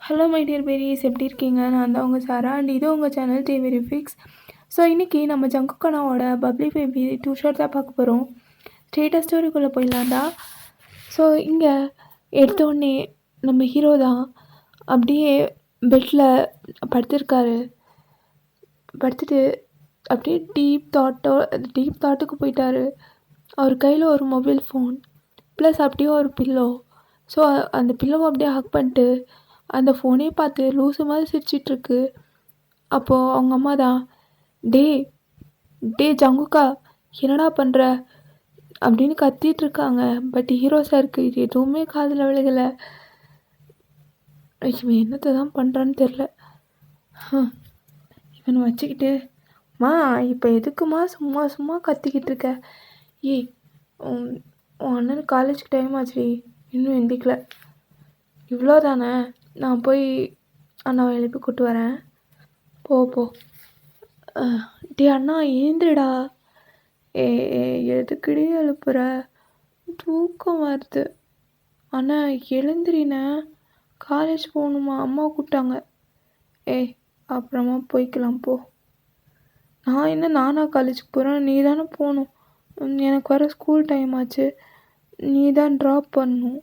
Hello my dear Paris, எப்படி இருக்கீங்க? நான் தான் உங்கள் சாரா அண்ட் இது உங்கள் சேனல் டிவி ஃபிக்ஸ். ஸோ இன்றைக்கி நம்ம ஜங்குக்கனாவோட பப்ளி பேபி 2 ஷார்ட் தான் பார்க்க போகிறோம். ஸ்ட்ரெயிட்டாக ஸ்டோரிக்குள்ளே போயிடலாண்டா. ஸோ இங்கே எடுத்தோடனே நம்ம ஹீரோ தான் அப்படியே பெட்டில் படுத்திருக்காரு. படுத்துட்டு அப்படியே டீப் தாட்டுக்கு போயிட்டார். அவர் கையில் ஒரு மொபைல் ஃபோன் ப்ளஸ் அப்படியே ஒரு பில்லோ. ஸோ அந்த பில்லோவை அப்படியே ஹக் பண்ணிட்டு அந்த ஃபோனே பார்த்து லூசு மாதிரி சிரிச்சிட்ருக்கு. அப்போது அவங்க அம்மா தான், டே டே ஜங்குக்கா என்னடா பண்ணுற அப்படின்னு கத்திகிட்ருக்காங்க. பட் ஹீரோ சாருக்கு இது எதுவுமே காதில் விழுகலை. இவன் என்னத்தை தான் பண்ணுறான்னு தெரில. இவனை வச்சுக்கிட்டு, மா இப்போ எதுக்குமா சும்மா சும்மா கத்திக்கிட்டு இருக்க? ஏய் உன் அண்ணனுக்கு காலேஜுக்கு டைம் ஆச்சு, இன்னும் எந்திக்கல. இவ்வளோ தானே, நான் போய் அண்ணாவை எழுப்பி கூட்டு வரேன். போ. டே அண்ணா ஏந்திரடா. எதுக்குடி எழுப்புற? தூக்கம் வருது. அண்ணா எழுந்திரிண்ணே, காலேஜ் போகணுமா, அம்மா கூப்பிட்டாங்க. அப்புறமா போய்க்கலாம் போ. நானா காலேஜுக்கு போகிறேன்? நீ தானே போகணும். எனக்கு வர ஸ்கூல் டைம் ஆச்சு, நீ தான் ட்ராப் பண்ணணும்.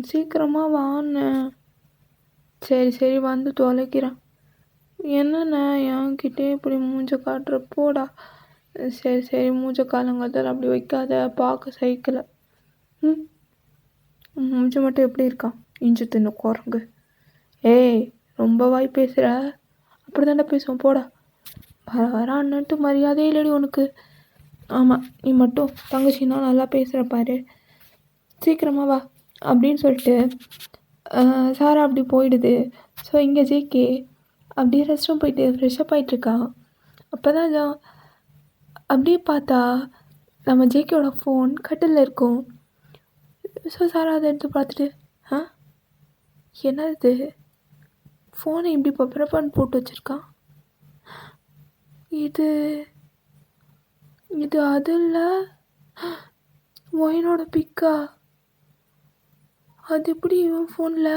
சீக்கிரமாக வாண்ணே. சரி வந்து தொலைக்கிறேன். என்னண்ணே என்கிட்டே இப்படி மூஞ்ச காட்டுற? போடா. சரி மூஞ்ச காலங்காலத்தில் அப்படி வைக்காத, பார்க்க சைக்கிளை. மூஞ்ச மட்டும் எப்படி இருக்கான்? இஞ்சி தின்னு குரங்கு. ரொம்ப வாய் பேசுகிற. அப்படி தானே பேசுவோம், போடா. வர அண்ணன்ட்டு மரியாதையே இல்லடி உனக்கு. ஆமாம், நீ மட்டும் தங்கச்சின்னா நல்லா பேசுகிற பாரு. சீக்கிரமாக வா அப்படின்னு சொல்லிட்டு சாரா அப்படி போயிடுது. ஸோ இங்கே ஜேகே அப்படியே ரெஸ்ட் ரூம் போயிட்டு ஃப்ரெஷ்அப் ஆகிட்ருக்கான். அப்போ தான் அப்படியே பார்த்தா நம்ம ஜேகேயோட ஃபோன் கட்டிலில் இருக்கும். ஸோ சாரா அதை எடுத்து பார்த்துட்டு, என்னது ஃபோனை இப்படி பப்பரப்பான்னு போட்டு வச்சுருக்கான்? இது அது இல்லை, ஒயினோட பிக்கா? அது எப்படி இவன் ஃபோனில்?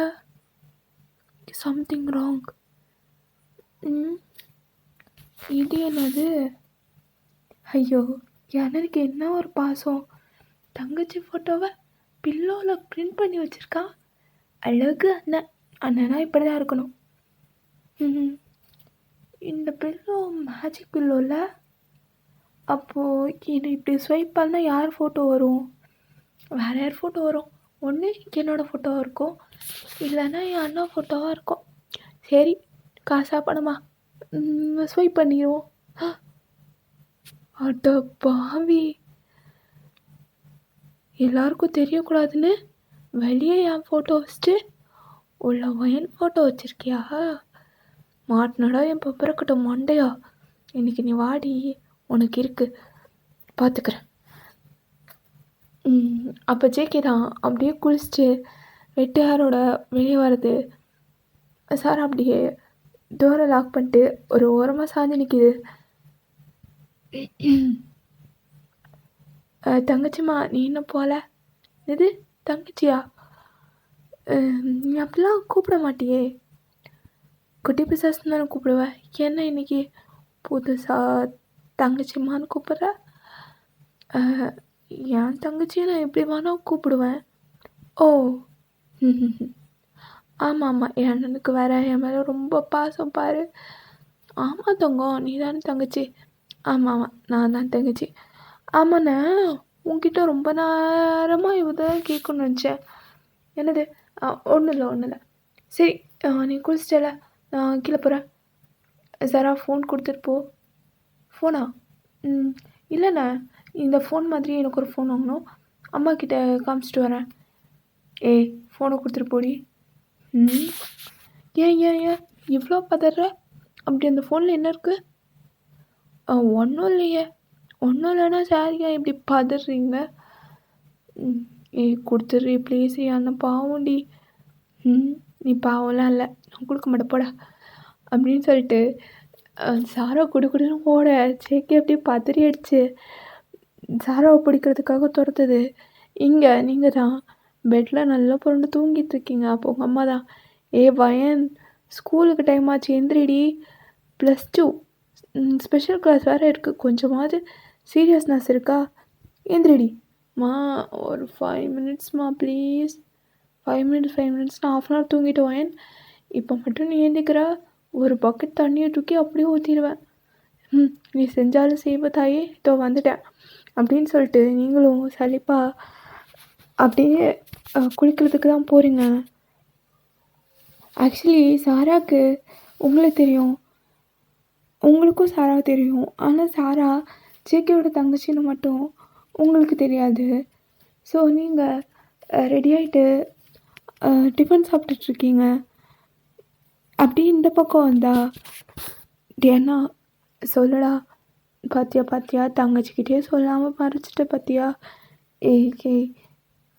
Something wrong. இது என்னது? ஐயோ, எனக்கு என்ன ஒரு பாசம். தங்கச்சி ஃபோட்டோவை பில்லோவில் பிரிண்ட் பண்ணி வச்சுருக்கான். அழகு அண்ணனா இப்படி தான் இருக்கணும். இந்த பில்லோ மேஜிக் பில்லோவில். அப்போது இது இப்படி ஸ்வைப் பண்ணால் யார் ஃபோட்டோ வரும்? வேறு யார் ஃபோட்டோ வரும்? ஒன்று என்னோடய ஃபோட்டோவாக இருக்கும், இல்லைன்னா என் அண்ணா ஃபோட்டோவாக இருக்கும். சரி, காசா பணமா ஸ்வைப் பண்ணிடுவோம். அட பாவி, எல்லாருக்கும் தெரியக்கூடாதுன்னு வெளியே என் ஃபோட்டோ வச்சுட்டு உள்ள ஒயன் ஃபோட்டோ வச்சுருக்கியா? மாட்டினடா என் பப்பரக்கட்ட மண்டையா. இன்றைக்கி நீ வாடி, உனக்கு இருக்குது, பார்த்துக்கிறேன். அப்போ ஜேகே தான் அப்படியே குளிச்சுட்டு வெட்டியாரோட வெளியே வருது. சார் அப்படியே டோரை லாக் பண்ணிட்டு ஒரு ஓரமாக சாஞ்சு நிற்கிது. தங்கச்சிம்மா நீ இன்னும் போகல? இது தங்கச்சியா? நீ அப்படிலாம் கூப்பிட மாட்டியே, குட்டி பிசாசுன்னு தானே கூப்பிடுவேன். என்ன இன்னைக்கு புதுசாக தங்கச்சிம்மான்னு கூப்பிட்ற? என் தங்கச்சியை நான் எப்படி வேணால் கூப்பிடுவேன். ஓ, ஆமாம், என் அண்ணனுக்கு வேற என் மேலே ரொம்ப பாசம் பாரு. ஆமாம் தங்கம், நீ தானே தங்கச்சி? ஆமாம், நான் தான் தங்கச்சி. ஆமாண்ணே, உங்ககிட்ட ரொம்ப நேரமாக இவதான் கேட்கணும்னு நினச்சேன். என்னது? ஒன்றும் இல்லை. சரி, நீ குளிச்சிட்டல, நான் கீழே போகிறேன். சாரா ஃபோன் கொடுத்துட்டு போ. ஃபோனா? இல்லைண்ணே, இந்த ஃபோன் மாதிரி எனக்கு ஒரு ஃபோன் வாங்கணும், அம்மா கிட்ட காமிச்சிட்டு வரேன். ஃபோனை கொடுத்துட்டு போடி. ஏன் இவ்வளோ பதற? அப்படி அந்த ஃபோனில் என்ன இருக்குது? ஒன்றும் இல்லைன்னா சார் ஏன் இப்படி பதறீங்க? கொடுத்துட்றி ப்ளீஸ், அண்ணன் பாவண்டி. நீ பாவம்லாம் இல்லை, நான் கொடுக்க மாட்டேன் போடா அப்படின்னு சொல்லிட்டு சாரா குடுன்னு ஓட. ஜேகே அப்படியே பதறி அடிச்சு சாராவை பிடிக்கிறதுக்காக துரத்துது. இங்கே நீங்கள் தான் பெட்டில் நல்லா புரண்டு தூங்கிட்டு இருக்கீங்க. அப்போ உங்கள் அம்மா தான், வயன், ஸ்கூலுக்கு டைம் ஆச்சு எந்திரிடி. +2 ஸ்பெஷல் கிளாஸ் வேறு இருக்குது. கொஞ்சமாவது சீரியஸ்னஸ் இருக்கா? எந்திரிடி. மா ஒரு 5 மினிட்ஸ்மா ப்ளீஸ். 5 மினிட்ஸ் நான் 1/2 அன் தூங்கிட்டு வயன். இப்போ மட்டும் நீ ஏந்திக்கிற, ஒரு பக்கெட் தண்ணியை தூக்கி அப்படியே ஊற்றிடுவேன். நீ செஞ்சாலும் செய்வ தாயே, இதோ வந்துட்டேன் அப்படின்னு சொல்லிட்டு நீங்களும் சலிப்பா அப்படியே குளிக்கிறதுக்கு தான் போகிறீங்க. ஆக்சுவலி சாராக்கு உங்களுக்கு தெரியும், உங்களுக்கும் சாரா தெரியும். ஆனால் சாரா ஜேகேயோட தங்கச்சின்னு மட்டும் உங்களுக்கு தெரியாது. ஸோ நீங்கள் ரெடி ஆகிட்டு டிஃபன் சாப்பிட்டுட்ருக்கீங்க. அப்படி இந்த பக்கம் வந்தா ஏன்னா சொல்லடா, பாத்தியா தங்கச்சிக்கிட்டே சொல்லாமல் மறைச்சிட்ட பார்த்தியா. ஏய்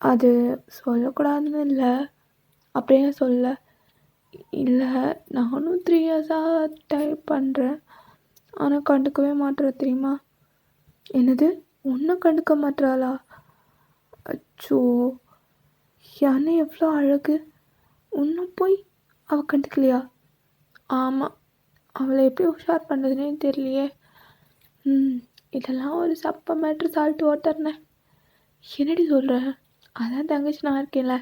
அது சொல்லக்கூடாதுன்னு இல்லை, அப்படியே சொல்ல. இல்லை நானும் 3 இயர்ஸாக டைப் பண்ணுறேன், ஆனால் கண்டுக்கவே மாட்டுற தெரியுமா. என்னது, ஒன்றும் கண்டுக்க மாட்டுறாளா? அச்சோ, யானை எவ்வளோ அழகு, ஒன்றும் போய் அவள் கண்டுக்கலையா? ஆமாம், அவளை எப்படி உஷார் பண்ணுறதுனே தெரியலையே. இதெல்லாம் ஒரு சப்ப மேட்ரு, சால்ட்டு வாட்டர்னே. என்னடி சொல்கிற? அதான் தங்கச்சி நான் இருக்கேன்ல.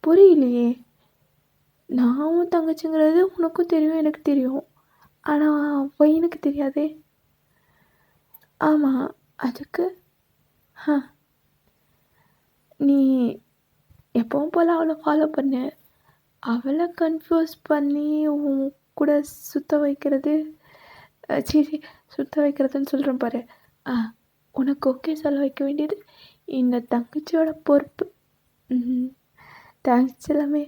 புரியலையே. நான் தங்கச்சிங்கிறது உனக்கும் தெரியும் எனக்கு தெரியும், ஆனால் பையனுக்கு தெரியாதே. ஆமாம், அதுக்கு நீ எப்பவும் போல் அவளை ஃபாலோ பண்ணு. அவளை கன்ஃபியூஸ் பண்ணி உன் கூட சுற்ற வைக்கிறது, சரி சுற்ற வைக்கிறதுன்னு சொல்கிறேன் பாரு. உனக்கு ஓகே சொல்ல வைக்க வேண்டியது இந்த தங்கச்சியோட பொறுப்பு. தேங்க்ஸ் எல்லாமே.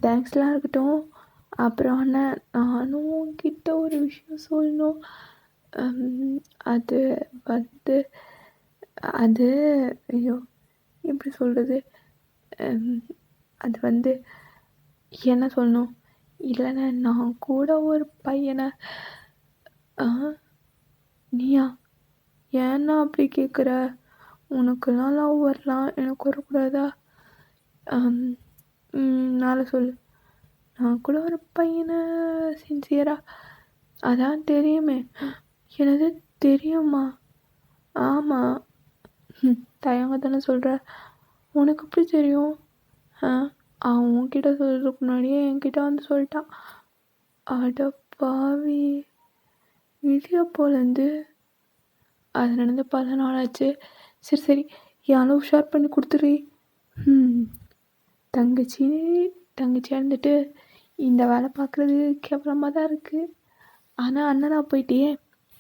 தேங்க்ஸ்லாம் இருக்கட்டும். அப்புறம் ஆனால் நானும் உன்கிட்ட ஒரு விஷயம் சொல்லணும். அது வந்து அது ஐயோ எப்படி சொல்கிறது, அது வந்து என்ன சொல்லணும். இல்லைண்ணே, நான் கூட ஒரு பையனை. நீயா? ஏன்னா அப்படி கேட்குற? உனக்குலாம் லவ் வரலாம், எனக்கு வரக்கூடாதா? நாளை சொல்லு. நான் கூட ஒரு பையனை சின்சியராக, அதான் தெரியுமே. எனது தெரியுமா? ஆமாம். தயங்க தானே சொல்கிற, உனக்கு எப்படி தெரியும்? அவன் உன்கிட்ட சொல்கிறதுக்கு முன்னாடியே என்கிட்ட வந்து சொல்லிட்டான். அட பாவி, விதியா போலேருந்து. அது நடந்து பல நாளாச்சு. சரி யாரும் உஷார் பண்ணி கொடுத்துரு. தங்கச்சியாக இருந்துட்டு இந்த வேலை பார்க்குறது கேவலமாக தான் இருக்குது. ஆனால் அண்ணனாக போயிட்டியே,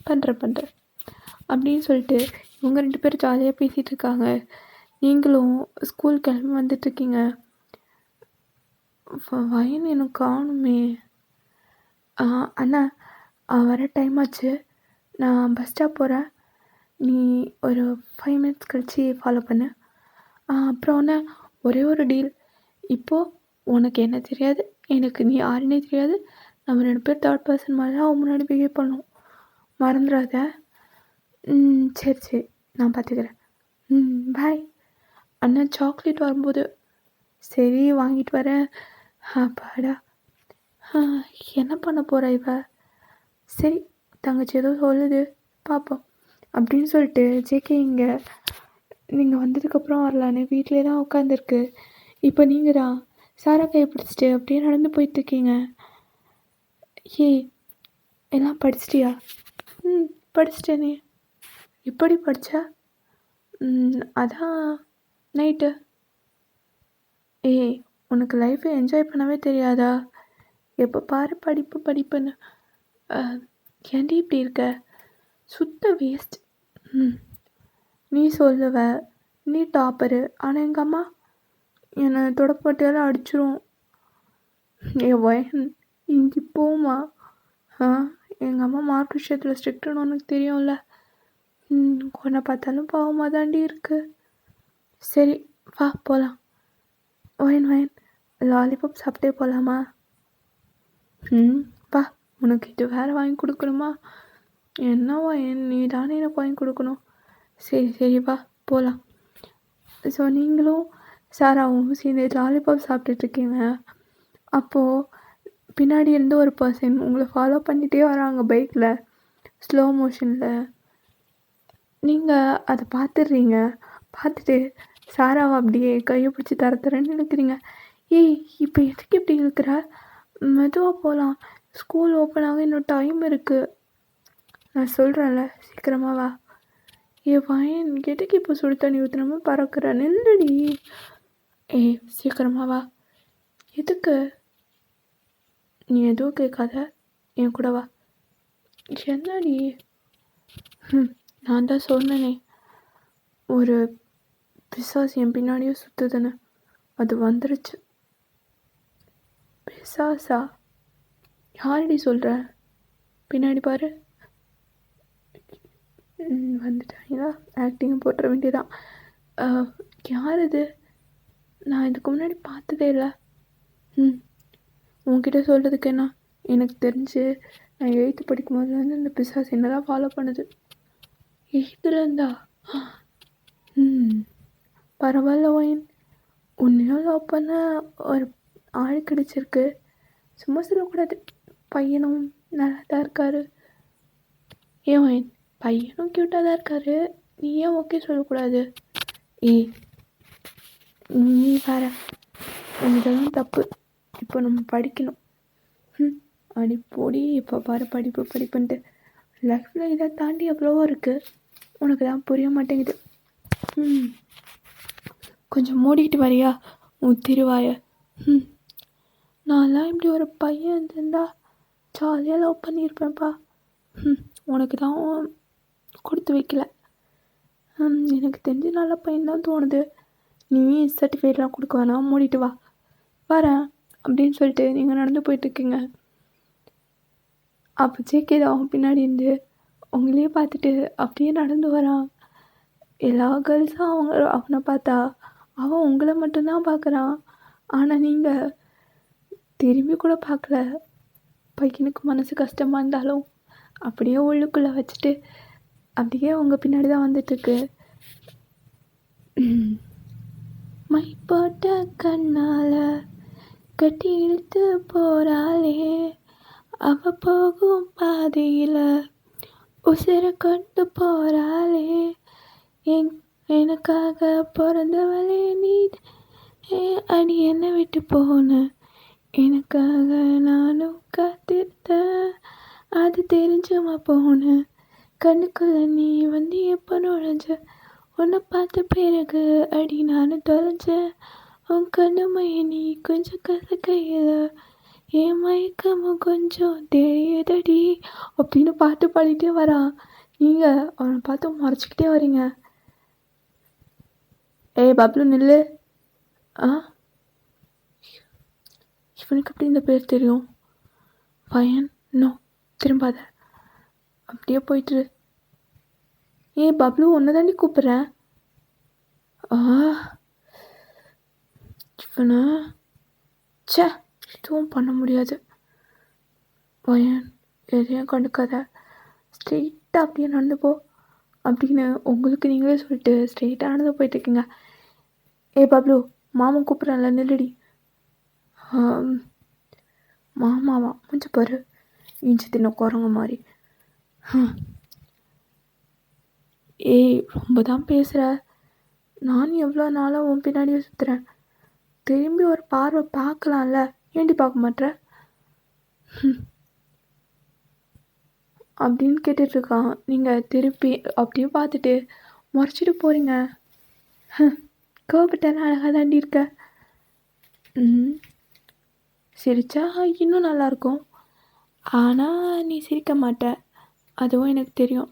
பண்ணுறேன் அப்படின்னு சொல்லிட்டு இவங்க 2 பேரும் ஜாலியாக பேசிகிட்டு இருக்காங்க. நீங்களும் ஸ்கூல் கிளம்பி வந்துட்டுருக்கீங்க. வயன் எனக்கு காணுமே. அண்ணா வர டைம் ஆச்சு, நான் பஸ் ஸ்டாப் போகிறேன். நீ ஒரு 5 மினிட்ஸ் கழிச்சு ஃபாலோ பண்ணு. அப்புறம் ஒன்று, ஒரே ஒரு டீல். இப்போது உனக்கு என்ன தெரியாது, எனக்கு நீ யாருன்னே தெரியாது. நம்ம 2 பேர் தேர்ட் பர்சன் மாதிரி தான் அவன் முன்னாடி பிஹேவ் பண்ணணும், மறந்துடாத. சரி நான் பார்த்துக்கிறேன். பாய். அண்ணா சாக்லேட் வரும்போது. சரி வாங்கிட்டு வரேன். அப்பாடா, என்ன பண்ண போகிறா இவ? சரி தங்கச்சி ஏதோ சொல்லுது, பார்ப்போம் அப்படின்னு சொல்லிட்டு ஜேகே இங்கே நீங்கள் வந்ததுக்கப்புறம் வரலான்னு வீட்டிலே தான் உட்காந்துருக்கு. இப்போ நீங்கள் தான் சாரா கையை பிடிச்சிட்டு அப்படியே நடந்து போயிட்டுருக்கீங்க. ஏய், எல்லாம் படிச்சிட்டியா? படிச்சிட்டேனே. எப்படி படித்தா? அதான் நைட்டு. ஏய், உனக்கு லைஃப்பை என்ஜாய் பண்ணவே தெரியாதா? எப்போ பாரு படிப்புன்னு. ஏன்டி இப்படி இருக்க? சுத்த வேஸ்ட். நீ சொல்லுவ நீ டாப்பரு, ஆனால் எங்கள் அம்மா என்னை தொடப்பட்டாலும் அடிச்சிரும். வயன் இங்கே போமா. எங்கள் அம்மா மார்க் விஷயத்தில் ஸ்ட்ரிக்ட்டுன்னு உனக்கு தெரியும்ல. உன்னை பார்த்தாலும் பாவமாக தாண்டி இருக்கு. சரி வா போகலாம். வயன் லாலிபாப் சாப்பிட்டே போகலாமா? வா, உனக்கு இது வேறு வாங்கி கொடுக்கணுமா? என்ன வயன், நீ தானே எனக்கு வாங்கி கொடுக்கணும். சரி வா போகலாம். ஸோ நீங்களும் சாராவும் சேர்ந்து லாலிபாப் சாப்பிட்டுட்ருக்கீங்க. அப்போது பின்னாடி இருந்து ஒரு பர்சன் உங்களை ஃபாலோ பண்ணிகிட்டே வராங்க பைக்கில், ஸ்லோ மோஷனில். நீங்கள் அதை பார்த்துடுறீங்க. பார்த்துட்டு சாராவை அப்படியே கையை பிடிச்சி தரன்னு இழுக்கிறீங்க. ஏய், இப்போ எதுக்கு இப்படி இழுக்கிற? மெதுவாக போகலாம், ஸ்கூல் ஓப்பன் ஆக இன்னும் டைம் இருக்குது. நான் சொல்கிறேன்ல, சீக்கிரமாக வா. பையன் எதுக்கு இப்போ சுடு தண்ணி ஊற்றுனமா பறக்கிற? நில்லுடி. சீக்கிரமாக வா. எதுக்கு? நீ எதுவும் கேட்காத, என் கூட வா. என்னடி? நான் தான் சொன்னேனே, ஒரு பிசாசு என் பின்னாடியே சுற்றுதுன்னு. அது வந்துருச்சு. பிசாசா? யாரடி சொல்கிற? பின்னாடி பாரு. வந்துட்டாங்களா? ஆக்டிங் போட்டுற வேண்டியதான். யார் இது? நான் இதுக்கு முன்னாடி பார்த்ததே இல்லை. உன்கிட்ட சொல்கிறதுக்கு என்ன? எனக்கு தெரிஞ்சு நான் 8th படிக்கும் போதுலேருந்து இந்த பிசாஸ் என்ன தான் ஃபாலோ பண்ணுது. 8th பரவாயில்ல ஒயின், உன்னையும் லவ் பண்ண ஒரு ஆள் கிடைச்சிருக்கு. சும்மா சொல்லக்கூடாது. பையனும் நல்லா தான் இருக்காரு. ஒயின், பையனும் க்யூட்டாக தான் இருக்காரு. நீ ஏன் ஓகே சொல்லக்கூடாது? நீ வேற, இதெல்லாம் தப்பு. இப்போ நம்ம படிக்கணும். அடி போடி. இப்போ பாரு, படிப்புன்ட்டு லைஃப்பில் இதை தாண்டி எவ்வளவோ இருக்குது. உனக்கு தான் புரிய மாட்டேங்குது. கொஞ்சம் மூடிக்கிட்டு வரியா உன் திருவாய? நான்லாம் இப்படி ஒரு பையன் இருந்திருந்தா ஜாலியாக லவ் பண்ணியிருப்பேன்ப்பா. உனக்கு தான் கொடுத்து வைக்கல. எனக்கு தெரிஞ்சு நல்ல பையன் தான் தோணுது. நீ சர்டிஃபிகேட்லாம் கொடுக்க வேணாம், மூடிட்டு வா. வரேன் அப்படின்னு சொல்லிட்டு நீங்கள் நடந்து போயிட்டுருக்கீங்க. அப்போ ஜேகேதான் பின்னாடி இருந்து உங்களையே பார்த்துட்டு அப்படியே நடந்து வரான். எல்லா கேர்ள்ஸும் அவனை பார்த்தா அவன் உங்களை மட்டும்தான் பார்க்குறான். ஆனால் நீங்கள் திரும்பி கூட பார்க்கல. பையனுக்கு மனசு கஷ்டமாக இருந்தாலும் அப்படியே உள்ளுக்குள்ளே வச்சுட்டு அப்படியே உங்கள் பின்னாடி தான் வந்துட்டுருக்கு. மை போட்ட கண்ணால் கட்டி இழுத்து போகிறாளே, அவ போகும் பாதையில் உசிரை கொண்டு போகிறாளே, எனக்காக பிறந்தவளே நீ, அடி என்னை விட்டு போன, எனக்காக நானும் காத்திருந்தேன், அது தெரிஞ்சுமா போன, கண்ணுக்குள்ள நீ வந்து எப்போ நுழைஞ்ச, உன்னை பார்த்த பிறகு அடி நானும் தொலைஞ்சேன், உன் கண்ணுமைய நீ கொஞ்சம் கையில், என் மயக்கமும் கொஞ்சம் தெரியுதடி அப்படின்னு பாட்டு பாடிட்டே வரான். நீங்கள் அவனை பார்த்து மறைச்சிக்கிட்டே வரீங்க. பப்ளு நில்லு. இவனுக்கு அப்படி இந்த பேர் தெரியும்? பையன் இன்னும் திரும்பாத, அப்படியே போயிட்டுரு. பப்ளு, ஒன்று தாண்டி கூப்பிட்றேன். இவனை எதுவும் பண்ண முடியாது. பையன் எதையும் கண்டுக்காத, ஸ்ட்ரெயிட்டாக அப்படியே நடந்து போ அப்படின்னு உங்களுக்கு நீங்களே சொல்லிட்டு ஸ்ட்ரெயிட்டாக நடந்து போயிட்டுருக்கீங்க. பப்ளு, மாமன் கூப்பிட்றேன்ல, நில்லுடி. மாமாவா? முடிஞ்சு பாரு, இஞ்சி தின்ன குரங்க மாதிரி. ரொம்ப தான் பேசுகிற. நான் எவ்வளோ நாளாக உன் பின்னாடியே சுற்றுறேன். திரும்பி ஒரு பார்வை பார்க்கலாம்ல, ஏண்டி பார்க்க மாட்டேற அப்படின்னு கேட்டுட்ருக்கான். நீங்கள் திருப்பி அப்படியே பார்த்துட்டு முறைச்சிட்டு போகிறீங்க. கோபப்பட்டெல்லாம் அழகாக தாண்டி இருக்க. சிரிச்சா இன்னும் நல்லாயிருக்கும். ஆனால் நீ சிரிக்க மாட்ட, அதுவும் எனக்கு தெரியும்.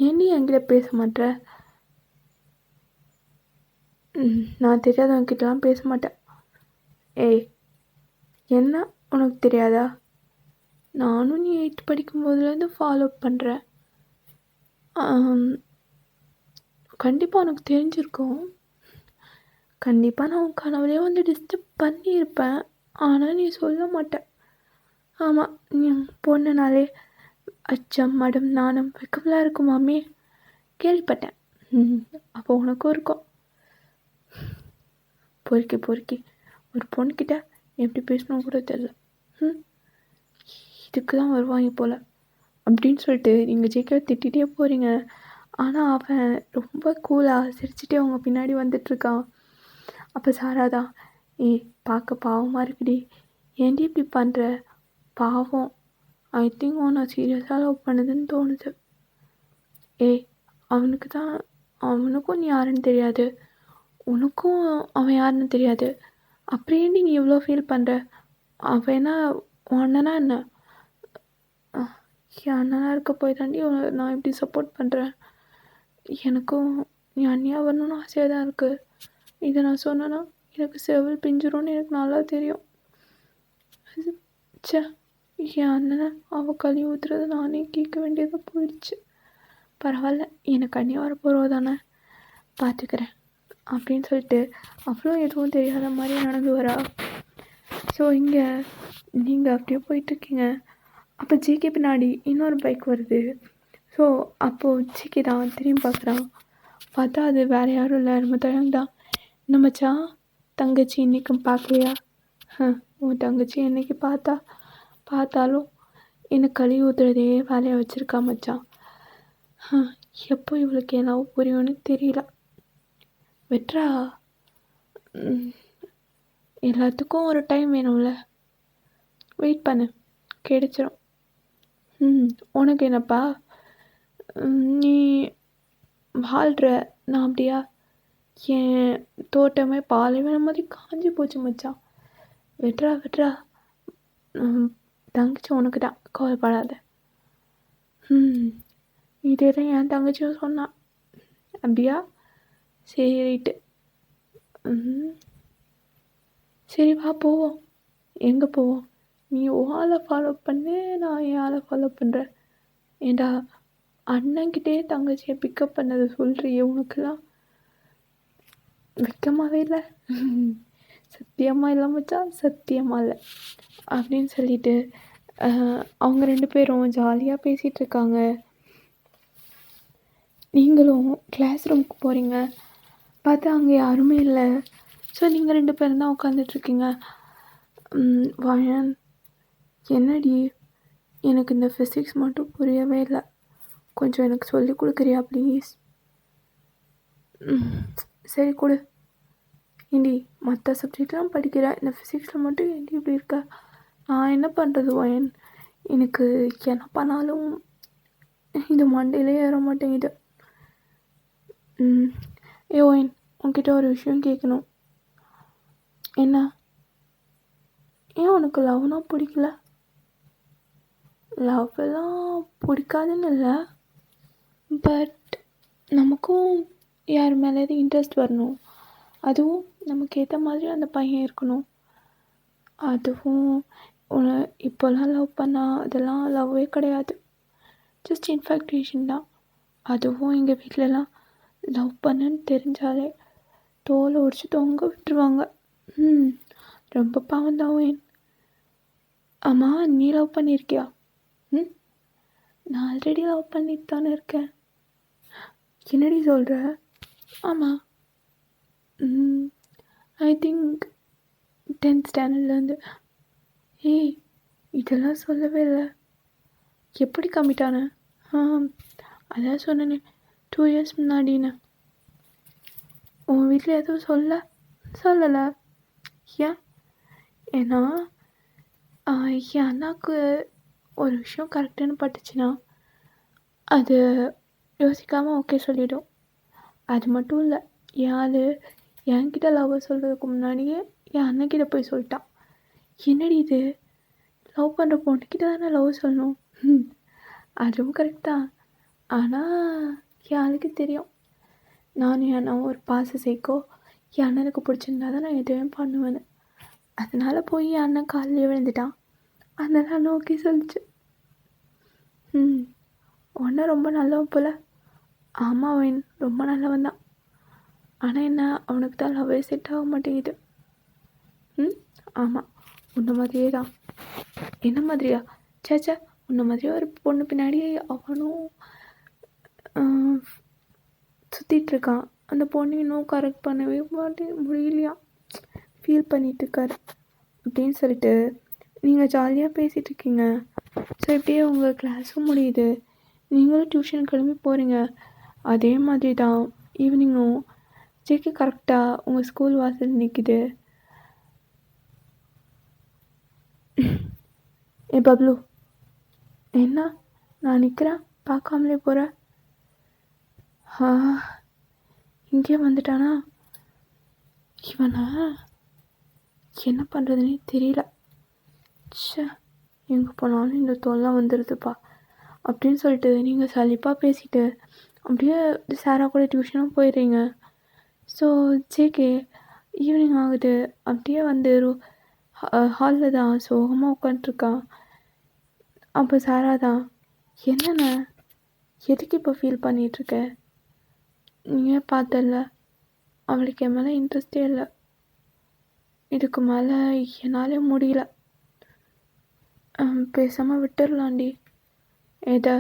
ஏன்டி என்கிட்ட பேச மாட்டேற? நான் தெரியாதவங்கிட்டலாம் பேச மாட்டேன். என்ன உனக்கு தெரியாதா? நானும் நீ 8th படிக்கும்போதுலேருந்து ஃபாலோ பண்ணுறேன். கண்டிப்பாக உனக்கு தெரிஞ்சிருக்கும். கண்டிப்பாக நான் உன் கனவுலேயே வந்து டிஸ்டர்ப் பண்ணியிருப்பேன். ஆனால் நீ சொல்ல மாட்டேன். ஆமாம், நீ பொண்ணுனாலே அச்சம், மடம், நாணம், வெக்கம்லாம் இருக்குமாமே, கேள்விப்பட்டேன். அப்போ உனக்கும் இருக்கும். பொறுக்கி ஒரு பொண்ணுக்கிட்ட எப்படி பேசணும் கூட தெரில. இதுக்கு தான் வருவாங்க போல் அப்படின்னு சொல்லிட்டு நீங்கள் ஜேகேவை திட்டிகிட்டே போகிறீங்க. ஆனால் அவன் ரொம்ப கூலாக சிரிச்சிட்டே அவங்க பின்னாடி வந்துட்டுருக்கான். அப்போ சாரா தான், பார்க்க பாவமாக இருக்குடி, ஏன்டி இப்படி பண்ணுற, பாவம், ஐ திங்க் உன்னை சீரியஸாக லவ் பண்ணுதுன்னு தோணுது. அவனுக்கும் நீ யாருன்னு தெரியாது, உனக்கும் அவன் யாருன்னு தெரியாது, அப்புறம் ஏன்டி நீ இவ்வளோ ஃபீல் பண்ணுற, அவன் என்ன உன்னனா என்ன, என் அண்ணனாக இருக்க போய் தாண்டி நான் இப்படி சப்போர்ட் பண்ணுறேன். எனக்கும் நீ அண்ணியாக வரணும்னு ஆசையாக தான் இருக்குது. இதை நான் சொன்னேன்னா எனக்கு செவில் பிஞ்சிரும்னு எனக்கு நல்லா தெரியும். என் அண்ணனை அவள் கழுவி ஊற்றுறது நானே கேட்க வேண்டியதாக போயிடுச்சு. பரவாயில்ல, எனக்கு அண்ணியாக வரப்போகிறோம் தானே, பார்த்துக்கிறேன் அப்படின்னு சொல்லிட்டு அவ்வளோ எதுவும் தெரியாத மாதிரி நடந்து வரா. ஸோ இங்கே நீங்கள் அப்படியே போயிட்டுருக்கீங்க. அப்போ ஜிகே பின்னாடி இன்னொரு பைக் வருது. ஸோ அப்போது ஜிகே தான் திரும்பி பார்க்குறான். பார்த்தா அது வேறு யாரும் இல்லை, நம்ம தயங்க தான். என்ன மச்சான், தங்கச்சி இன்றைக்கும் பார்க்கலையா? உன் தங்கச்சி என்னைக்கு பார்த்தாலும் எனக்கு கழுவி ஊற்றுறதே வேலையை வச்சுருக்கா மச்சான். எப்போ இவளுக்கு என்னவோ புரியும்னு தெரியல. வெட்ரா, எல்லாத்துக்கும் ஒரு டைம் வேணும்ல, வெயிட் பண்ணு, கிடைச்சிரும். உனக்கு என்னப்பா, நீ வாழ்கிற, நான் அப்படியா, என் தோட்டமே பாலைவனம் மாதிரி காஞ்சி போச்சு மச்சான். வெட்ரா, தங்கச்சி உனக்கு தான், கவலைப்படாத. இதே தான் என் தங்கச்சியும் சொன்னான். அப்படியா, சரி ரைட்டு. சரி வா போவோம். எங்கே போவோம்? நீ ஆளை ஃபாலோ பண்ணு, நான் என் ஆளை ஃபாலோ பண்ணுறேன். ஏண்டா, அண்ணன்கிட்டே தங்கச்சியை பிக்கப் பண்ணது சொல்கிறியே, உனக்குலாம் வெக்கமாகவே இல்லை? சத்தியமாக இல்லை மச்சான், சத்தியமாக இல்லை அப்படின்னு சொல்லிட்டு அவங்க 2 பேரும் ஜாலியாக பேசிகிட்டு இருக்காங்க. நீங்களும் கிளாஸ் ரூமுக்கு போகிறீங்க. பார்த்தா அங்கே யாருமே இல்லை. ஸோ நீங்கள் 2 பேரும் தான் உட்காந்துட்ருக்கீங்க. வாயன், என்னடி, எனக்கு இந்த ஃபிசிக்ஸ் மட்டும் புரியவே இல்லை, கொஞ்சம் எனக்கு சொல்லி கொடுக்குறியா ப்ளீஸ்? சரி கொடு. ஏண்டி, மற்ற சப்ஜெக்ட்லாம் படிக்கிற, இந்த ஃபிசிக்ஸில் மட்டும் ஏண்டி இப்படி இருக்க? நான் என்ன பண்ணுறது வாயன், எனக்கு என்ன பண்ணாலும் இது மண்டையிலே ஏற மாட்டேங்குது. ஓயன், உன்கிட்ட ஒரு விஷயம் கேட்கணும். என்ன? ஏன் உனக்கு லவ்னா பிடிக்கல? லவ்வெல்லாம் பிடிக்காதுன்னு இல்லை, பட் நமக்கும் யார் மேலேயாவது இன்ட்ரெஸ்ட் வரணும். அதுவும் நமக்கு ஏற்ற மாதிரி அந்த பையன் இருக்கணும். அதுவும் இப்போல்லாம் லவ் பண்ணால் அதெல்லாம் லவ்வே கிடையாது, ஜஸ்ட் இன்ஃபேக்டேஷன் தான். அதுவும் எங்கள் வீட்டிலலாம் லவ் பண்ணுன்னு தெரிஞ்சாலே தோலை உடச்சி தொங்க விட்டுருவாங்க. ரொம்ப பாவம் தான் வேன். ஆமாம், நீ லவ் பண்ணியிருக்கியா? நான் ஆல்ரெடி லவ் பண்ணிட்டு தானே இருக்கேன். என்னடி சொல்கிற? ஆமாம், ஐ திங்க் 10th ஸ்டாண்டர்ட்லேருந்து. இதெல்லாம் சொல்லவே இல்லை. எப்படி கம்மிட்டான? அதான் சொன்னேனே 2 இயர்ஸ் முன்னாடின்னு. உன் வீட்டில் எதுவும் சொல்லலை? ஏன்? ஏன்னா என் அண்ணாவுக்கு ஒரு விஷயம் கரெக்டுன்னு பட்டுச்சுன்னா அது யோசிக்காமல் ஓகே சொல்லிவிடும். அது மட்டும் இல்லை, என்கிட்ட லவ் சொல்கிறதுக்கு முன்னாடியே என் அண்ணன்கிட்ட போய் சொல்லிட்டான். என்னடி இது, லவ் பண்ணுற பொண்ணுக்கிட்ட தானே லவ் சொல்லணும். அதுவும் கரெக்ட் தான். ஆனால் என் ஆளுக்கு தெரியும், நானும் என் அண்ணாவும் ஒரு பாச சேர்க்கோ, என் அண்ணனுக்கு பிடிச்சிருந்தா தான் நான் எதுவும் பண்ணுவேன்னு. அதனால் போய் என் அண்ணன் காலையில் விழுந்துட்டான். அதனால் அண்ணன் ஓகே சொல்லிச்சு. உன்ன ரொம்ப நல்லவன் போல். ஆமாம் அவன் ரொம்ப நல்லவன் தான். ஆனால் என்ன, அவனுக்கு தான் லவ்வே செட் ஆக மாட்டேங்குது. ஆமாம், உன்ன மாதிரியே தான். என்ன மாதிரியா? சேச்சா, உன்ன மாதிரியே ஒரு பொண்ணு பின்னாடி அவனும் சுற்றிட்டுருக்கான். அந்த பொண்ணு இன்னும் கரெக்ட் பண்ணவே முடியலையாம். ஃபீல் பண்ணிகிட்ருக்காரு அப்படின்னு சொல்லிட்டு நீங்கள் ஜாலியாக பேசிகிட்ருக்கீங்க. ஸோ இப்படியே உங்கள் கிளாஸும் முடியுது. நீங்களும் டியூஷன் கிளம்பி போகிறீங்க. அதே மாதிரி தான் ஈவினிங்கும் ஜேகே கரெக்டாக உங்கள் ஸ்கூல் வாசல் நிற்கிது. ஏ பப்ளு, என்ன நான் நிற்கிறேன் பார்க்காமலே போகிறேன். இங்கே வந்துட்டானா? இவனை என்ன பண்ணுறதுனே தெரியல. ச்சே, எங்கே போனாலும் இந்த தொல்லை வந்துடுதுப்பா அப்படின்னு சொல்லிட்டு நீங்கள் சலிப்பாக பேசிட்டு அப்படியே சாரா கூட டியூஷனும் போயிடுறீங்க. ஸோ ஜேகே ஈவினிங் ஆகுது. அப்படியே வந்து ஹாலில் தான் சோகமாக உட்காந்துருக்கான். அப்போ சாரா தான், என்னென்ன எதுக்கு இப்போ ஃபீல் பண்ணிகிட்ருக்க? நீங்கள் பார்த்தல அவளுக்கு என் மேலே இன்ட்ரெஸ்டே இல்லை. இதுக்கு மேலே என்னாலே முடியல. பேசாமல் விட்டுடலாண்டி. எதை?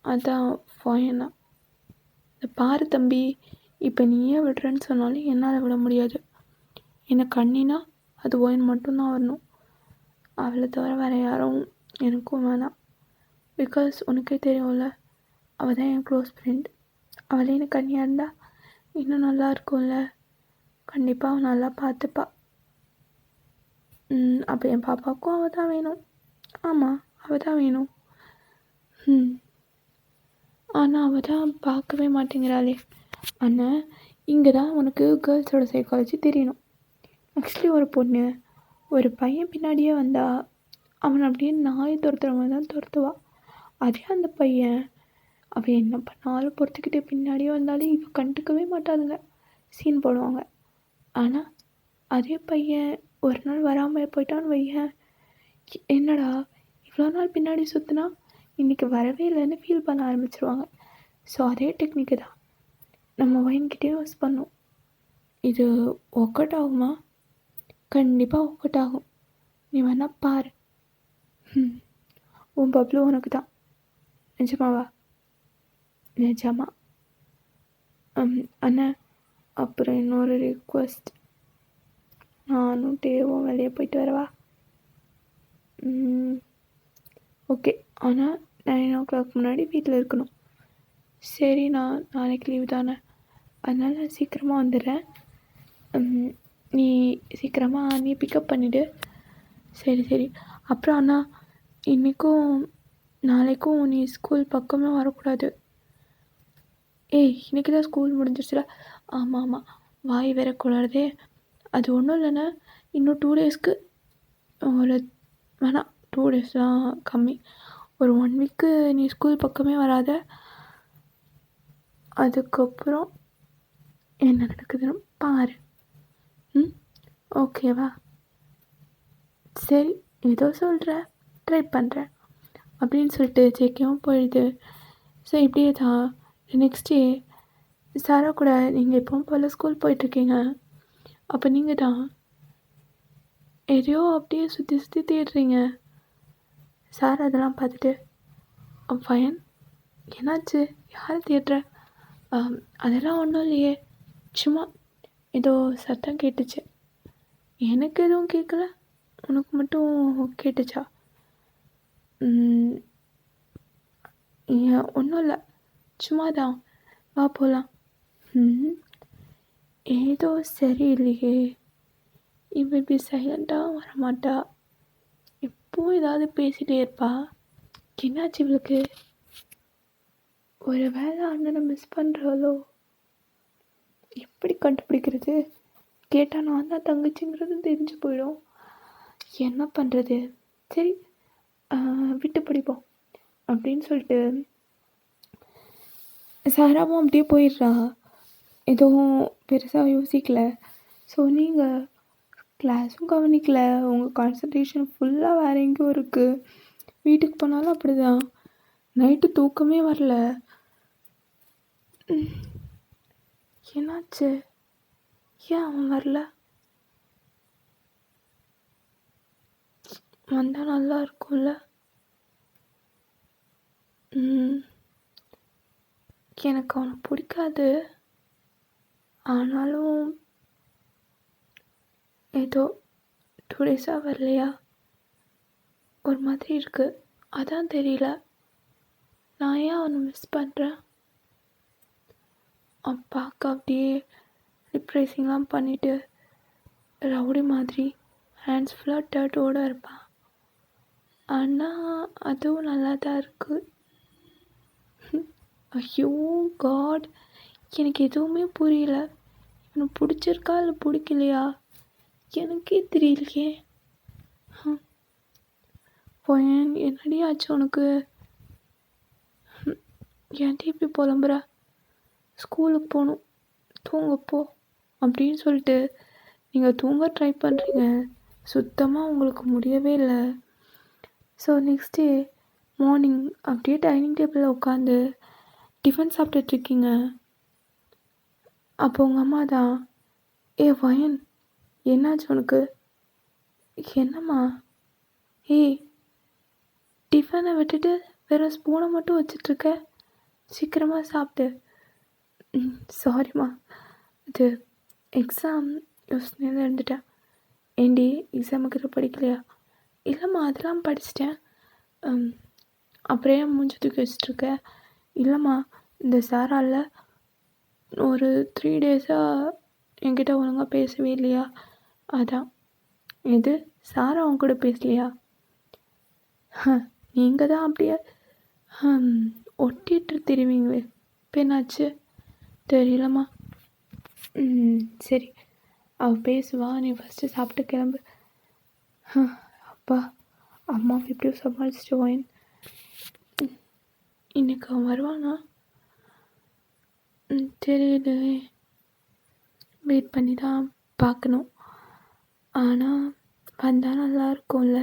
அதான் ஃபைனா. பாரு தம்பி, இப்போ நீயே விடுறேன்னு சொன்னாலும் என்னால் விட முடியாது. எனக்கு கண்ணினா அது ஒயின் மட்டும்தான் வரணும். அவளை தவிர வேறு யாரும் எனக்கும் வேணாம். பிகாஸ் உனக்கே தெரியும்ல, அவள் தான் என் க்ளோஸ் ஃப்ரெண்ட். அவளே எனக்கு கண்ணியாக இருந்தால் இன்னும் நல்லா இருக்கும்ல. கண்டிப்பாக அவள் நல்லா பார்த்துப்பா. அப்போ என் பாப்பாவுக்கும் அவள் தான் வேணும். ஆமாம், அவள் தான் வேணும். ஆனால் அவள் தான் பார்க்கவே மாட்டேங்கிறாளே. ஆனால் இங்கே தான் உனக்கு கேர்ள்ஸோட சைக்காலஜி தெரியணும். ஆக்சுவலி ஒரு பொண்ணு ஒரு பையன் பின்னாடியே வந்தால் அவன் அப்படியே நாயை துரத்துற மாதிரி தான் துரத்துவா. அதே அந்த பையன் அவன் என்ன பண்ணாலும் பொறுத்துக்கிட்டே பின்னாடியே வந்தாலே இவ கண்டுக்கவே மாட்டாதுங்க, சீன் போடுவாங்க. ஆனால் அதே பையன் ஒரு நாள் வராமல் போயிட்டான்னு வையன், என்னடா இவ்வளோ நாள் பின்னாடி சுற்றினா இன்றைக்கி வரவே இல்லைன்னு ஃபீல் பண்ண ஆரம்பிச்சிருவாங்க. ஸோ அதே டெக்னிக்கு தான் நம்ம ஒயின்கிட்டே யூஸ் பண்ணோம். இது ஒர்க் அவுட் ஆகுமா? கண்டிப்பாக ஒர்க் அவுட் ஆகும். நீ வேணா பாரு. உன் பப்ளு உனக்கு தான். நிஜமாவா? நிஜமா. அண்ணா, அப்புறம் இன்னொரு ரிக்வெஸ்ட். நானும் டேவும் வெளியே போயிட்டு வரவா? ஓகே, ஆனால் 9 o'clock முன்னாடி வீட்டில் இருக்கணும். சரி, நான் நாளைக்கு லீவு தானே, அதனால் நான் சீக்கிரமாக வந்துடுறேன். நீ சீக்கிரமாக நீ பிக்கப் பண்ணிவிடு. சரி. அப்புறம் அண்ணா, இன்றைக்கும் நாளைக்கும் நீ ஸ்கூல் பக்கமே வரக்கூடாது. இன்றைக்கி தான் ஸ்கூல் முடிஞ்சிருச்சுல. ஆமாம், வாய் வேற கூடாதே. அது ஒன்றும் இல்லைண்ணா, இன்னும் 2 daysக்கு ஒரு வேணாம், 2 daysலாம் கம்மி. ஒரு 1 week நீ ஸ்கூல் பக்கமே வராத. அதுக்கப்புறம் என்ன நடக்குதுன்னு பாரு. ஓகேவா? சரி, ஏதோ சொல்கிற, ட்ரை பண்ணுறேன் அப்படின்னு சொல்லிட்டு ஜேகேவும் போயிடுது. ஸோ இப்படியே தான் நெக்ஸ்ட் டே சாரா கூட நீங்கள் எப்பவும் போல் ஸ்கூல் போயிட்டுருக்கீங்க. அப்போ நீங்கள் தான் எதையோ அப்படியே சுற்றி தேடுறீங்க. சாரா அதெல்லாம் பார்த்துட்டு, ஃபயன், என்னாச்சு, யார் தேடுற? அதெல்லாம் ஒன்றும் இல்லையே, சும்மா ஏதோ சத்தம் கேட்டுச்சு. எனக்கு எதுவும் கேட்கல, உனக்கு மட்டும் கேட்டுச்சா? ஒன்றும் இல்லை, சும்மா தான், வா போகலாம். ஏதோ சரியில்லையே, இவ இப்படி சைலண்ட்டாக வரமாட்டா, எப்போவும் ஏதாவது பேசிகிட்டே இருப்பா. என்னாச்சு இவளுக்கு? ஒரு வேளை அண்ணனை மிஸ் பண்ணுறாளோ? எப்படி கண்டுபிடிக்கிறது? கேட்டால் நான் தான் தங்கச்சிங்கிறது தெரிஞ்சு போயிடும். என்ன பண்ணுறது? சரி, விட்டு பிடிப்போம் அப்படின்னு சொல்லிட்டு சாராவும் அப்படியே போயிடுறா. எதுவும் பெருசாக யோசிக்கல. ஸோ நீங்கள் கிளாஸும் கவனிக்கல, உங்கள் கான்சன்ட்ரேஷன் ஃபுல்லாக வேறு எங்கேயும் இருக்குது. வீட்டுக்கு போனாலும் அப்படி தான், நைட்டு தூக்கமே வரல. என்னாச்சு? ஏன் அவன் வரல? வந்தால் நல்லா இருக்கும்ல. எனக்கு அவனை பிடிக்காது. ஆனாலும் ஏதோ 2 டேஸாக வரலையா ஒரு மாதிரி இருக்குது. அதான் தெரியல நான் ஏன் அவனை மிஸ் பண்ணுறேன். அவன் பார்க்க அப்படியே ரிப்ரைசிங்லாம் பண்ணிவிட்டு ரவுடி மாதிரி ஹேண்ட்ஸ் ஃபுல்லாக டர்ட்டோடு இருப்பான். ஆனால் அதுவும் நல்லா தான் இருக்குது. ஐயோ காட், எனக்கு எதுவுமே புரியல. எனக்கு பிடிச்சிருக்கா இல்லை பிடிக்கலையா எனக்கே தெரியலையே. போயேன், என்னடி ஆச்சு உனக்கு? ஏன்டி இப்படி புலம்புற? ஸ்கூலுக்கு போகணும், தூங்கப்போ அப்படின்னு சொல்லிட்டு நீங்கள் தூங்க ட்ரை பண்ணுறீங்க. சுத்தமாக உங்களுக்கு முடியவே இல்லை. ஸோ நெக்ஸ்ட் டே மார்னிங் அப்படியே டைனிங் டேபிளில் உட்காந்து டிஃபன் சாப்பிட்டுட்ருக்கீங்க. அப்போ உங்கள் அம்மா தான், ஏ வயன் என்னாச்சு உனக்கு? என்னம்மா? ஏய், டிஃபனை விட்டுட்டு வெறும் ஸ்பூனை மட்டும் வச்சிட்ருக்க, சீக்கிரமாக சாப்பிட்டு. சாரிம்மா, இது எக்ஸாம் யோசனையில் இருந்துட்டேன். ஏண்டி எக்ஸாமுக்கு படிக்கலையா? இல்லைம்மா, அதெல்லாம் படிச்சிட்டேன். அப்புறம் மூஞ்சி தூக்கி வச்சிட்ருக்க? இல்லைம்மா, இந்த சாரால் ஒரு 3 டேஸாக என்கிட்ட ஒழுங்காக பேசவே இல்லையா, அதான். எது, சாரா அவங்க கூட பேசலையா? நீங்கள் தான் அப்படியே ஒட்டிட்டு தெரிவிங்களே, இப்போ என்னாச்சு? தெரியலம்மா. சரி, அவள் பேசுவா, நீ ஃபஸ்ட்டு சாப்பிட்டு கிளம்பு. அப்பா, அம்மா எப்படியோ சமாளிச்சுட்டு வாயின். இன்னைக்கு அவன் வருவானா? தெரியல, வெயிட் பண்ணி தான் பார்க்கணும். ஆனால் வந்தால் நல்லா இருக்கும்ல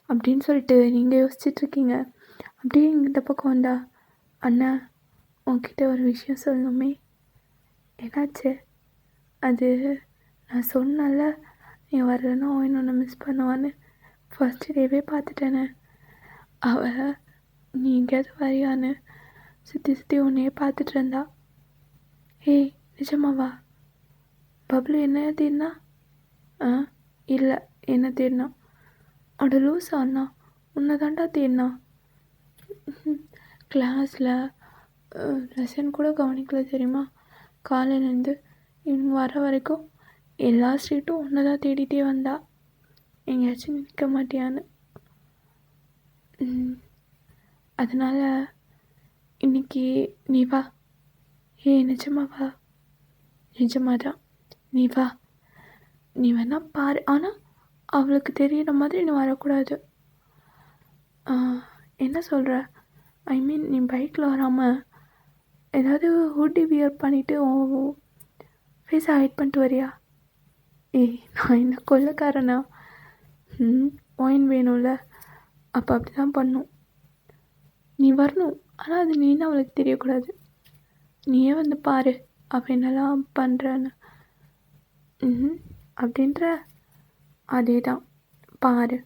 அப்படின்னு சொல்லிட்டு நீங்கள் யோசிச்சுட்ருக்கீங்க. அப்படியே இந்த பக்கம் வந்தா, அண்ணா உன்கிட்ட ஒரு விஷயம் சொல்லணுமே. என்னாச்சு? அது நான் சொன்னல, நீ வரலன்னா இன்னொன்று மிஸ் பண்ணுவான்னு. ஃபஸ்ட்டு டேவே பார்த்துட்டேனே. அவள் நீ எங்கேயாவது வரியான்னு சுற்றி சுற்றி உன்னையே பார்த்துட்டு இருந்தா. ஏய், நிஜமாவா? பப்ளு என்ன தேடினா? இல்லை, என்ன தேடினா? அட லூஸ் அண்ணா, உன்னை தாண்டா தேடினா. கிளாஸில் லெசன் கூட கவனிக்கல தெரியுமா? காலையிலேருந்து இவங்க வர வரைக்கும் எல்லா ஸ்ட்ரீட்டும் ஒன்றை தான் தேடிட்டே வந்தா, எங்கேயாச்சும் நிற்க மாட்டியான்னு. அதனால் இன்னைக்கு நீ வா. நிஜமாவா? நிஜமாதான், நீ வா. நீ வேணா பாரு, ஆனால் அவளுக்கு தெரிகிற மாதிரி நீ வரக்கூடாது. என்ன சொல்கிற? ஐ மீன், நீ பைக்கில் வராமல் ஏதாவது ஹூட்டி வியர் பண்ணிவிட்டு ஃபேஸை ஹைட் பண்ணிட்டு வரியா? நான் என்ன கொள்ளைக்காரனா? ஒயின் வேணும்ல, அப்போ அப்படி தான் பண்ணும். நீ வரணும், ஆனால் அது நீன்னு அவளுக்கு தெரியக்கூடாது. நீயே வந்து பாரு அப்போ என்னெல்லாம் பண்ணுறன்னு. அப்படின்ற அதே தான், பாரு.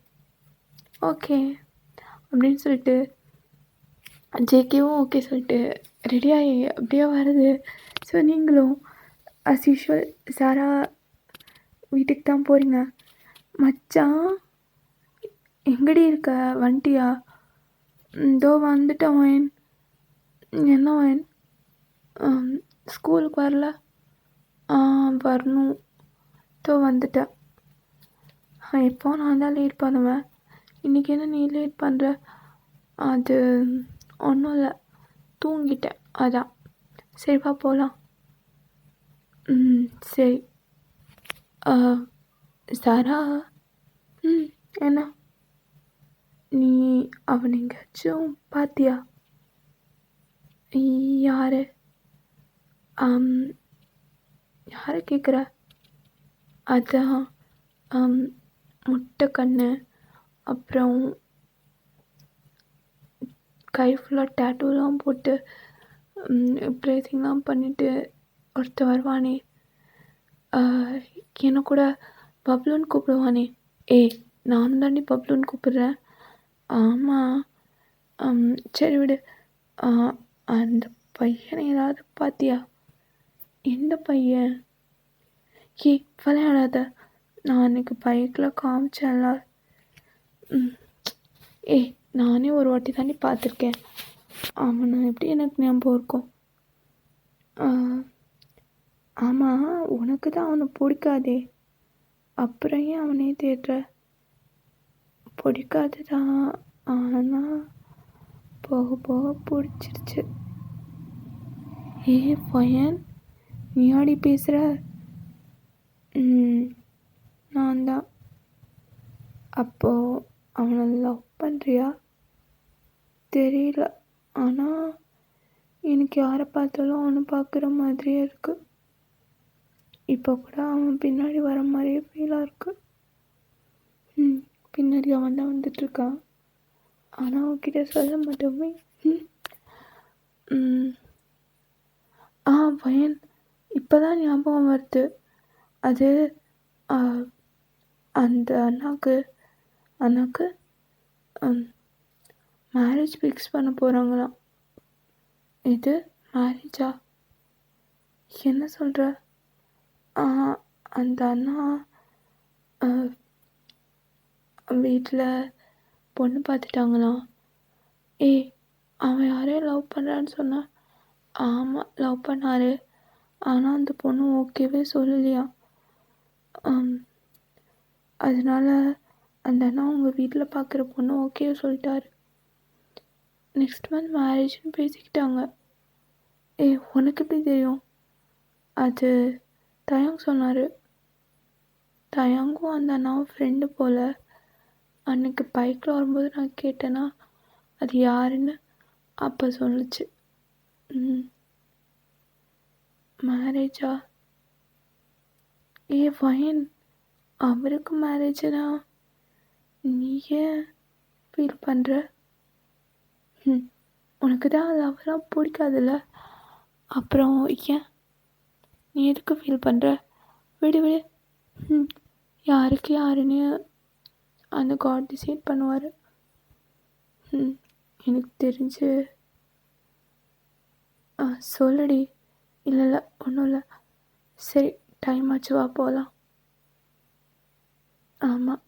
ஓகே அப்படின்னு சொல்லிட்டு ஜேகேவும் ஓகே சொல்லிட்டு ரெடியாகி அப்படியே வருது. ஸோ நீங்களும் அஸ் யூஷுவல் சாரா வீட்டுக்கு தான் போகிறீங்க. மச்சான் எங்கடி இருக்க, வந்துட்டியா? இதோ வந்துட்டேன் வயன். என்ன வயன், ஸ்கூலுக்கு வரல? வரணும், இதோ வந்துட்டேன். எப்போ நான் தான் லேட் பண்ணுவேன், இன்றைக்கி என்ன நீ லேட் பண்ணுற? அது ஒன்றும் இல்லை, தூங்கிட்டேன் அதான். சரிப்பா போகலாம். சரி. சாரா, என்ன நீ அவனை எங்கேயாச்சும் பார்த்தியா? யார்? யாரை கேட்குற? அதான் முட்டை கண்ணு, அப்புறம் கை ஃபுல்லாக டேட்டூலாம் போட்டு ப்ரேசிங்லாம் பண்ணிவிட்டு ஒருத்தர் வருவானே, என்ன கூட பப்ளுன்னு கூப்பிடுவானே. நானும் தாண்டி பப்ளுன்னு கூப்பிடுறேன். ஆமாம், சரி விடு. அந்த பையனை ஏதாவது பார்த்தியா? எந்த பையன்? விளையாடாத. நான் அன்றைக்கி பைக்கில் காமிச்சேன்ல. நானே ஒரு வாட்டி தாண்டி பார்த்துருக்கேன். அவனை எப்படி எனக்கு ஞாபகம் இருக்கும்? ஆமாம், உனக்கு தான் அவனை பிடிக்காதே, அப்புறம் ஏன் அவனே தேடுற? பிடிக்காது தான், ஆனால் போக போக பிடிச்சிருச்சு. பையன், நீ ஆடி பேசுகிற? நான் தான். அப்போது அவனை லவ் பண்ணுறியா? தெரியல, ஆனால் எனக்கு யாரை பார்த்தாலும் அவனை பார்க்குற மாதிரியே இருக்குது. இப்போ கூட அவன் பின்னாடி வர மாதிரியே ஃபீலாக இருக்குது. பின்னாடி அவன் தான் வந்துட்டுருக்கான், ஆனால் அவன்கிட்ட சொல்ல மாட்டோமே. பையன், இப்போ தான் ஞாபகம் வருது. அது அந்த அண்ணாக்கு மேரேஜ் ஃபிக்ஸ் பண்ண போகிறாங்களாம். இது மேரேஜா? என்ன சொல்கிற? அந்த அண்ணா வீட்டில் பொண்ணு பார்த்துட்டாங்களாம். அவன் யாரையும் லவ் பண்ணுறான்னு சொன்னான். ஆமாம், லவ் பண்ணார். ஆனால் அந்த பொண்ணு ஓகேவே சொல்லலையா. அதனால் அந்த அண்ணா உங்கள் வீட்டில் பார்க்குற பொண்ணு ஓகே சொல்லிட்டாரு. நெக்ஸ்ட் மந்த் மேரேஜ்னு பேசிக்கிட்டாங்க. உனக்கு எப்படி தெரியும்? அது தயாங் சொன்னார். தயாங்கும் அந்த அண்ணாவும் ஃப்ரெண்டு போல். அன்றைக்கி பைக்கில் வரும்போது நான் கேட்டேன்னா அது யாருன்னு அப்போ சொல்லுச்சு. மேரேஜா? ஃபைன், அவருக்கு மேரேஜுனா நீ ஏன் ஃபீல் பண்ணுற? உனக்கு தான் அது அவரெல்லாம் பிடிக்காதுல்ல, அப்புறம் ஏன் நீ எதுக்கு ஃபீல் பண்ணுற? விடு. யாருக்கு யாருன்னு அந்த காட் டிசைட் பண்ணுவார். எனக்கு தெரிஞ்சு சொல்லுடி. இல்லை ஒன்றும் இல்லை. சரி, டைம் ஆச்சு, வா போகலாம். ஆமாம்,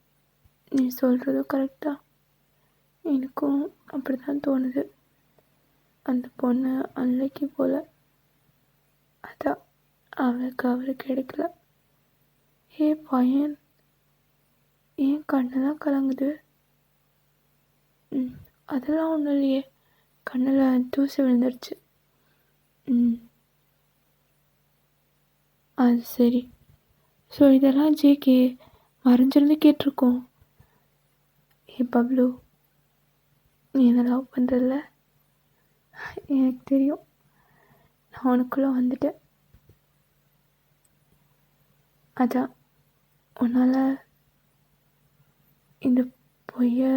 நீ சொல்கிறதும் கரெக்டாக. எனக்கும் அப்படி தான் தோணுது. அந்த பொண்ணு அன்னைக்கு போல், அதான் அவருக்கு கிடைக்கல. பையன், ஏன் கண்ணெல்லாம் கலங்குது? அதெல்லாம் ஒன்றும் இல்லையே, கண்ணில் தூசி விழுந்துருச்சு. அது சரி. ஸோ இதெல்லாம் ஜேகே மறைஞ்சிருந்து கேட்டிருக்கோம். பப்ளு, நீ என்ன லவ் பண்ணுறதில்ல? எனக்கு தெரியும், நான் உனக்குள்ளே வந்துட்டேன். அதான் உன்னால் இந்த பொய்யை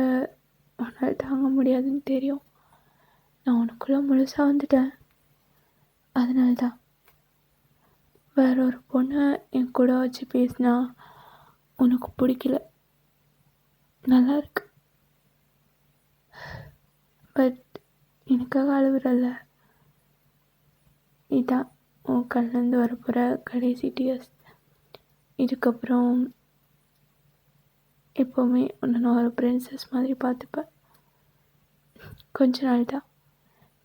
உன்னால் தாங்க முடியாதுன்னு தெரியும். நான் உனக்குள்ளே முழுசாக வந்துட்டேன். அதனால தான் வேற ஒரு பொண்ணை என் கூட வச்சு பேசினா உனக்கு பிடிக்கல. நல்லா இருக்கு, பட் எனக்காக அழுவுறல்ல. இதான் உன் கண்ணிலேருந்து வரப்போகிற கடைசி டியர்ஸ். இதுக்கப்புறம் எப்போவுமே உன்னை நான் ஒரு பிரின்சஸ் மாதிரி பார்த்துப்பேன். கொஞ்ச நாள் தான்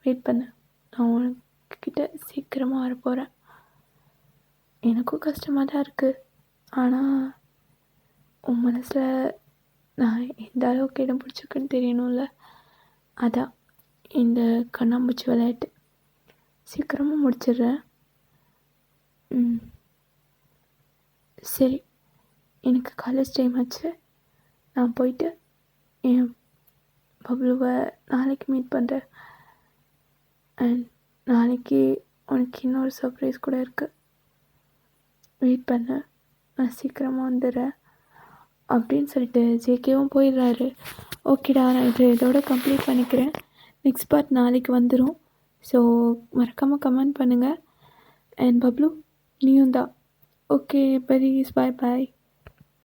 வெயிட் பண்ணு, நான் உனக்கிட்ட சீக்கிரமாக வரப்போகிறேன். எனக்கும் கஷ்டமாக தான் இருக்குது, ஆனால் உன் மனசில் நான் எந்த அளவுக்கு இடம் பிடிச்சிருக்குன்னு தெரியணும்ல. அதான் இந்த கண்ணாம்பூச்சி விளையாட்டு சீக்கிரமாக முடிச்சிடுறேன். சரி, எனக்கு காலேஜ் டைம் ஆச்சு, நான் போயிட்டு என் பப்ளுவை நாளைக்கு மீட் பண்ணுறேன். அண்ட் நாளைக்கு உனக்கு இன்னொரு சர்ப்ரைஸ் கூட இருக்குது. வெயிட் பண்ண, நான் சீக்கிரமாக வந்துடுறேன் அப்படின்னு சொல்லிட்டு ஜேகேவும் போயிடுறாரு. ஓகேடா, நான் இதோட கம்ப்ளீட் பண்ணிக்கிறேன். நெக்ஸ்ட் பார்ட் நாளைக்கு வந்துடும். ஸோ மறக்காமல் கமெண்ட் பண்ணுங்கள். அண்ட் பப்ளு, நீயும் தான். ஓகே பரீஸ், பாய்.